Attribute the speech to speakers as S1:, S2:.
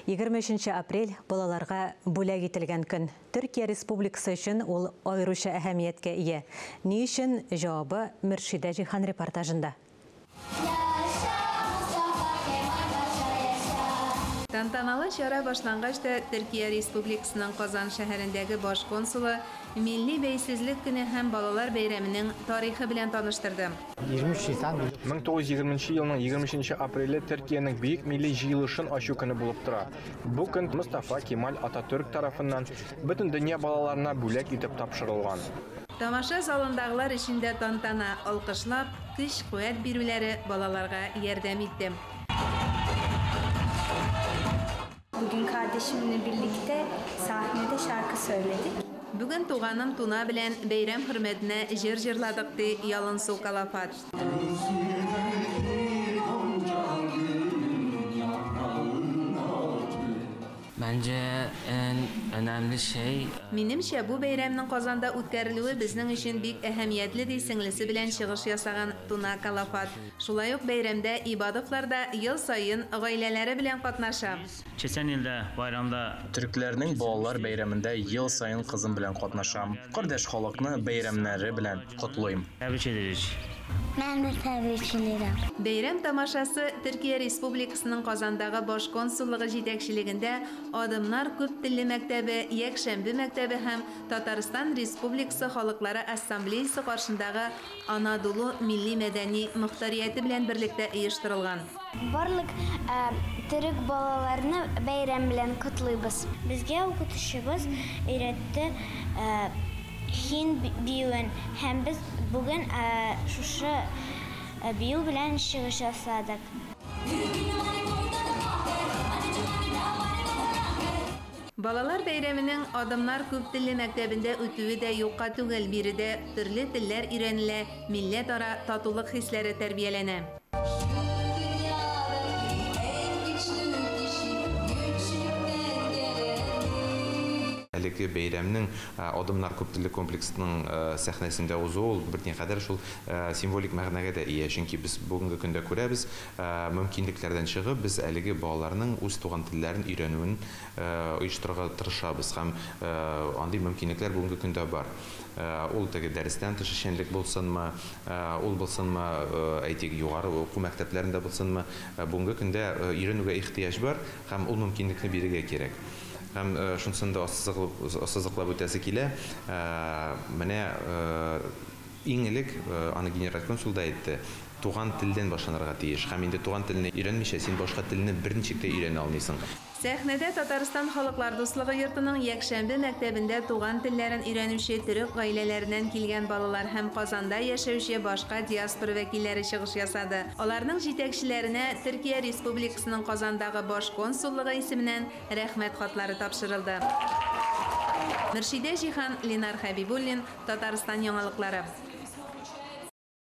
S1: 23 апрель балаларға бүләк ителгән көн. Түркия Республикасы өчен ул аеруча әһәмияткә ия. Ни өчен җавабы Мөршидә Җихан репортажында.
S2: Тантаналы чара башлангачта Түркия Республикасының Казан шәһәрендәге баш консулы милли бәйсезлек көне һәм балалар бәйрәменең тарихы белән таныштырды.
S3: 1920 елның 23 апреле Төркиянең бөек милли җыелышын ачу көне булып тора. Бу көн Мустафа Кемаль Ататürk тарафыннан бөтен дөнья балаларына бүләк итеп тапшырылган.
S2: Тамаша залындагылар эчендә тантана, алкышлап, көч-куәт бирүләре балаларга ярдәм итте.
S4: Bugün kardeşimle birlikte sahnede şarkı söyledik.
S2: Bugün tuğanım Tuna bilen beyram hürmetine jir jirladık di Yalınsu Kalafat.
S5: Bence en önemli şey...
S2: Minimçe bu beyramның Kazanda үткәрелүе безнең өчен бик әһәмиятле ди сеңлесе белән чыгыш ясаган Tuna Kalafat. Шулай ук бәйрәмдә ибадәтләрдә ел сайын гаиләләре белән катнаша.
S6: Geçen yılda bayramda
S3: Türklerinin балалар бәйрәмендә ел сайын кызым белән катнашам. Кардәш халыкны бәйрәмнәре белән котлыйм.
S6: tebrik ederiz.
S4: Ben de tebrik ederim.
S2: Бәйрәм тамашасы Türkiye Республикасының Казандагы баш консуллыгы җитәкчелегендә Адымнар күп телле мәктәбе, Якшәмбе мәктәбе һәм Татарстан Республикасы халыклары ассамблеясы каршындагы Анадолу милли мәдәни мөхтәрияте белән берлектә оештырылган.
S4: Барлык Türk балаларны бәйрәм белән котлыйбыз. Безгә укытучыбыз өйрәтте Һин биюен һәм без бүген шушы бию белән чыгыш ясадык.
S2: Балалар бәйрәменең Адымнар күп телле мәктәбендә үтүе дә юкка түгел, биредә төрле телләр өйрәнелә, милләт-ара татулык хисләре тәрбияләнә.
S7: Әлеге бәйрәмнең Адымнар күптелле комплексының сәхнәсендә узуы берникадәр шул символик мәгънәгә дә ия. Чөнки без бүгенге көндә күрәбез, мөмкинлекләрдән чыгып без әлеге балаларның үз туган телләрен өйрәнүен оештырырга тырышабыз һәм андый мөмкинлекләр бүгенге көндә бар. Ул теге дәрестән тыш эшчәнлек булсынмы, ул булсынмы, әйтик, югары уку мәктәпләрендә булсынмы, бүгенге көндә өйрәнүгә ихтыяҗ бар һәм ул мөмкинлекне бирергә кирәк. Һәм шунсында ассызыклап үтәсе килә. Менә иң элек аны генераль консул да әйтте. Туган телдән башланырга тиеш. Һәм инде туган телне өйрәнмичә син башка телне берничек тә өйрәнә алмыйсың.
S2: Сәхнәдә Татарстан халыклар дуслыгы йортының Якшәмбе мәктәбендә туган телләрен өйрәнүче төрек гаиләләреннән килгән балалар һәм Казанда яшәүче башка диаспора вәкилләре чыгыш ясады. Аларның җитәкчеләренә Төркия Республикасының Казандагы баш консуллыгы исеменнән рәхмәт хатлары тапшырылды. Мөршидә Җихан, Ленар Хәбибуллин, Татарстан яңалыклары.